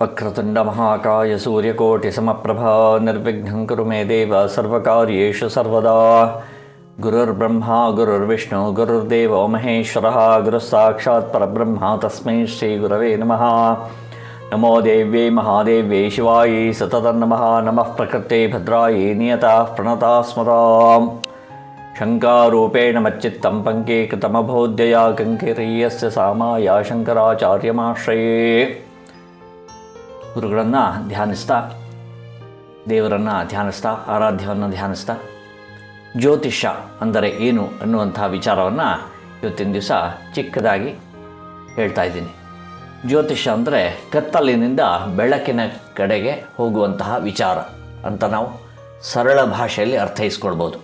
ವಕ್ರತುಂಡ ಮಹಾಕಾಯ ಸೂರ್ಯಕೋಟಿಸಮಪ್ರಭಾ ನಿರ್ವಿಘ್ನಂ ಕುರು ಮೇ ದೇವ ಸರ್ವಕಾರ್ಯೇಷು ಸರ್ವದಾ. ಗುರುರ್ಬ್ರಹ್ಮ ಗುರುರ್ವಿಷ್ಣು ಗುರುರ್ದೇವೋ ಮಹೇಶ್ವರಃ ಗುರುಃ ಸಾಕ್ಷಾತ್ ಪರಬ್ರಹ್ಮ ತಸ್ಮೈ ಶ್ರೀ ಗುರವೇ ನಮಃ. ನಮೋ ದೇವ್ಯೈ ಮಹಾದೇವ್ಯೈ ಶಿವಾಯೈ ಸತತಂ ನಮಃ. ನಮಃ ಪ್ರಕೃತೆ ಭದ್ರಾಯೈ ನಿಯತಃ ಪ್ರಣತಾ ಸ್ಮರಾಂ. ಶಂಕಾರೂಪೇಣ ಮಚ್ಚಿತ್ತಂ ಪಂಕೀಕೃತಮಭೋದ್ಯಯ ಕಂಕೀರ್ಯಸ್ಯ ಸಾಮಾಯ ಶಂಕರಾಚಾರ್ಯಮಾಶ್ರಯೇ. ಗುರುಗಳನ್ನು ಧ್ಯಾನಿಸ್ತಾ, ದೇವರನ್ನು ಧ್ಯಾನಿಸ್ತಾ, ಆರಾಧ್ಯವನ್ನು ಧ್ಯಾನಿಸ್ತಾ, ಜ್ಯೋತಿಷ್ಯ ಅಂದರೆ ಏನು ಅನ್ನುವಂಥ ವಿಚಾರವನ್ನು ಇವತ್ತಿನ ದಿವಸ ಚಿಕ್ಕದಾಗಿ ಹೇಳ್ತಾ ಇದ್ದೀನಿ. ಜ್ಯೋತಿಷ್ಯ ಅಂದರೆ ಕತ್ತಲಿನಿಂದ ಬೆಳಕಿನ ಕಡೆಗೆ ಹೋಗುವಂತಹ ವಿಚಾರ ಅಂತ ನಾವು ಸರಳ ಭಾಷೆಯಲ್ಲಿ ಅರ್ಥೈಸ್ಕೊಳ್ಬೋದು.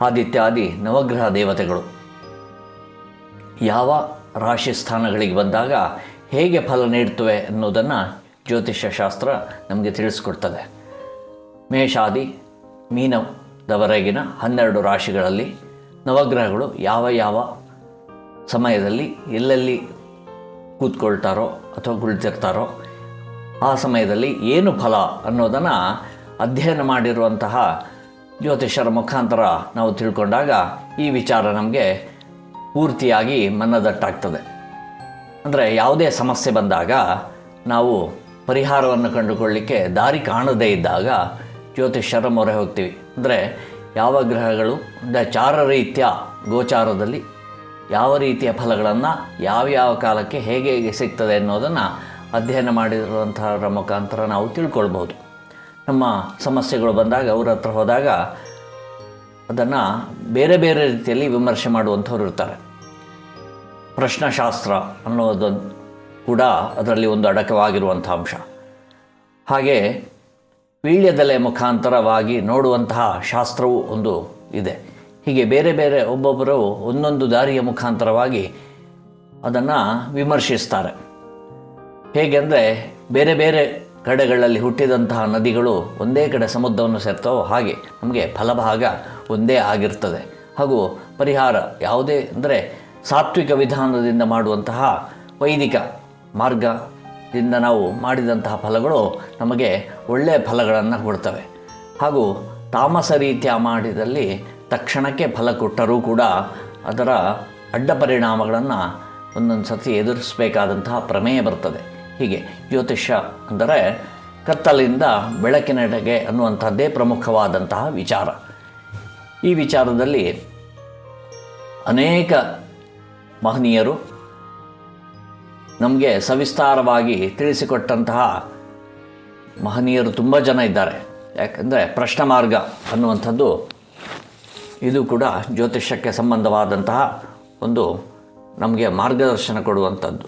ಆದಿತ್ಯಾದಿ ನವಗ್ರಹ ದೇವತೆಗಳು ಯಾವ ರಾಶಿ ಸ್ಥಾನಗಳಿಗೆ ಬಂದಾಗ ಹೇಗೆ ಫಲ ನೀಡ್ತವೆ ಅನ್ನೋದನ್ನು ಜ್ಯೋತಿಷ್ಯ ಶಾಸ್ತ್ರ ನಮಗೆ ತಿಳಿಸ್ಕೊಡ್ತದೆ. ಮೇಷಾದಿ ಮೀನದವರೆಗಿನ 12 ರಾಶಿಗಳಲ್ಲಿ ನವಗ್ರಹಗಳು ಯಾವ ಯಾವ ಸಮಯದಲ್ಲಿ ಎಲ್ಲೆಲ್ಲಿ ಕೂತ್ಕೊಳ್ತಾರೋ ಅಥವಾ ಕುಳಿತಿರ್ತಾರೋ ಆ ಸಮಯದಲ್ಲಿ ಏನು ಫಲ ಅನ್ನೋದನ್ನು ಅಧ್ಯಯನ ಮಾಡಿರುವಂತಹ ಜ್ಯೋತಿಷ್ಯರ ಮುಖಾಂತರ ನಾವು ತಿಳ್ಕೊಂಡಾಗ ಈ ವಿಚಾರ ನಮಗೆ ಪೂರ್ತಿಯಾಗಿ ಮನದಟ್ಟಾಗ್ತದೆ. ಅಂದರೆ ಯಾವುದೇ ಸಮಸ್ಯೆ ಬಂದಾಗ ನಾವು ಪರಿಹಾರವನ್ನು ಕಂಡುಕೊಳ್ಳಲಿಕ್ಕೆ ದಾರಿ ಕಾಣದೇ ಇದ್ದಾಗ ಜ್ಯೋತಿಷ್ಯರ ಮೊರೆ ಹೋಗ್ತೀವಿ. ಅಂದರೆ ಯಾವ ಗ್ರಹಗಳು ಚಾರರೀತ್ಯ ಗೋಚಾರದಲ್ಲಿ ಯಾವ ರೀತಿಯ ಫಲಗಳನ್ನು ಯಾವ್ಯಾವ ಕಾಲಕ್ಕೆ ಹೇಗೆ ಹೇಗೆ ಸಿಗ್ತದೆ ಅನ್ನೋದನ್ನು ಅಧ್ಯಯನ ಮಾಡಿರುವಂಥರ ಮುಖಾಂತರ ನಾವು ತಿಳ್ಕೊಳ್ಬೋದು. ನಮ್ಮ ಸಮಸ್ಯೆಗಳು ಬಂದಾಗ ಅವ್ರ ಹತ್ರ ಹೋದಾಗ ಅದನ್ನು ಬೇರೆ ಬೇರೆ ರೀತಿಯಲ್ಲಿ ವಿಮರ್ಶೆ ಮಾಡುವಂಥವ್ರು ಇರ್ತಾರೆ. ಪ್ರಶ್ನಶಾಸ್ತ್ರ ಅನ್ನೋದು ಕೂಡ ಅದರಲ್ಲಿ ಒಂದು ಅಡಕವಾಗಿರುವಂಥ ಅಂಶ. ಹಾಗೆ ವೀಳ್ಯದೆಲೆ ಮುಖಾಂತರವಾಗಿ ನೋಡುವಂತಹ ಶಾಸ್ತ್ರವೂ ಒಂದು ಇದೆ. ಹೀಗೆ ಬೇರೆ ಬೇರೆ ಒಬ್ಬೊಬ್ಬರು ಒಂದೊಂದು ದಾರಿಯ ಮುಖಾಂತರವಾಗಿ ಅದನ್ನು ವಿಮರ್ಶಿಸ್ತಾರೆ. ಹೇಗೆಂದರೆ ಬೇರೆ ಬೇರೆ ಕಡೆಗಳಲ್ಲಿ ಹುಟ್ಟಿದಂತಹ ನದಿಗಳು ಒಂದೇ ಕಡೆ ಸಮುದ್ರವನ್ನು ಸೇರ್ತವೋ ಹಾಗೆ ನಮಗೆ ಫಲಭಾಗ ಒಂದೇ ಆಗಿರ್ತದೆ. ಹಾಗೂ ಪರಿಹಾರ ಯಾವುದೇ ಅಂದರೆ ಸಾತ್ವಿಕ ವಿಧಾನದಿಂದ ಮಾಡುವಂತಹ ವೈದಿಕ ಮಾರ್ಗದಿಂದ ನಾವು ಮಾಡಿದಂತಹ ಫಲಗಳು ನಮಗೆ ಒಳ್ಳೆಯ ಫಲಗಳನ್ನು ಕೊಡ್ತವೆ. ಹಾಗೂ ತಾಮಸ ರೀತಿಯ ಮಾಡಿದಲ್ಲಿ ತಕ್ಷಣಕ್ಕೆ ಫಲ ಕೊಟ್ಟರೂ ಕೂಡ ಅದರ ಅಡ್ಡ ಪರಿಣಾಮಗಳನ್ನು ಒಂದೊಂದು ಸತಿ ಎದುರಿಸಬೇಕಾದಂತಹ ಪ್ರಮೇಯ ಬರ್ತದೆ. ಹೀಗೆ ಜ್ಯೋತಿಷ್ಯ ಅಂದರೆ ಕತ್ತಲಿಂದ ಬೆಳಕಿನೆಡೆಗೆ ಅನ್ನುವಂಥದ್ದೇ ಪ್ರಮುಖವಾದಂತಹ ವಿಚಾರ. ಈ ವಿಚಾರದಲ್ಲಿ ಅನೇಕ ಮಹನೀಯರು ನಮಗೆ ಸವಿಸ್ತಾರವಾಗಿ ತಿಳಿಸಿಕೊಟ್ಟಂತಹ ಮಹನೀಯರು ತುಂಬ ಜನ ಇದ್ದಾರೆ. ಯಾಕಂದರೆ ಪ್ರಶ್ನ ಮಾರ್ಗ ಅನ್ನುವಂಥದ್ದು ಇದು ಕೂಡ ಜ್ಯೋತಿಷ್ಯಕ್ಕೆ ಸಂಬಂಧವಾದಂತಹ ಒಂದು ನಮಗೆ ಮಾರ್ಗದರ್ಶನ ಕೊಡುವಂಥದ್ದು.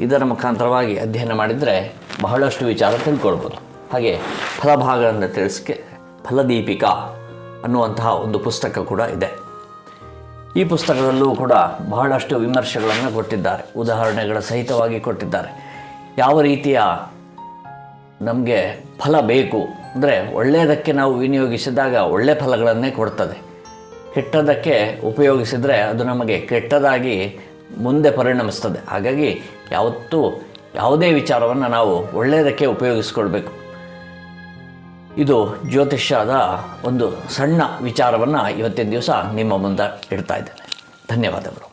ಇದರ ಮುಖಾಂತರವಾಗಿ ಅಧ್ಯಯನ ಮಾಡಿದರೆ ಬಹಳಷ್ಟು ವಿಚಾರ ತಿಳ್ಕೊಳ್ಬೋದು. ಹಾಗೆ ಫಲಭಾಗಗಳನ್ನು ತಿಳಿಸಕ್ಕೆ ಫಲದೀಪಿಕಾ ಅನ್ನುವಂತಹ ಒಂದು ಪುಸ್ತಕ ಕೂಡ ಇದೆ. ಈ ಪುಸ್ತಕದಲ್ಲೂ ಕೂಡ ಬಹಳಷ್ಟು ವಿಮರ್ಶೆಗಳನ್ನು ಕೊಟ್ಟಿದ್ದಾರೆ, ಉದಾಹರಣೆಗಳ ಸಹಿತವಾಗಿ ಕೊಟ್ಟಿದ್ದಾರೆ. ಯಾವ ರೀತಿಯ ನಮಗೆ ಫಲ ಬೇಕು ಅಂದರೆ ಒಳ್ಳೆಯದಕ್ಕೆ ನಾವು ವಿನಿಯೋಗಿಸಿದಾಗ ಒಳ್ಳೆಯ ಫಲಗಳನ್ನೇ ಕೊಡ್ತದೆ. ಕೆಟ್ಟದಕ್ಕೆ ಉಪಯೋಗಿಸಿದರೆ ಅದು ನಮಗೆ ಕೆಟ್ಟದಾಗಿ ಮುಂದೆ ಪರಿಣಮಿಸ್ತದೆ. ಹಾಗಾಗಿ ಯಾವತ್ತೂ ಯಾವುದೇ ವಿಚಾರವನ್ನು ನಾವು ಒಳ್ಳೆಯದಕ್ಕೆ ಉಪಯೋಗಿಸ್ಕೊಳ್ಬೇಕು. ಇದು ಜ್ಯೋತಿಷ್ಯದ ಒಂದು ಸಣ್ಣ ವಿಚಾರವನ್ನು ಇವತ್ತಿನ ದಿವಸ ನಿಮ್ಮ ಮುಂದೆ ಇಡ್ತಾ ಇದ್ದೇನೆ. ಧನ್ಯವಾದಗಳು.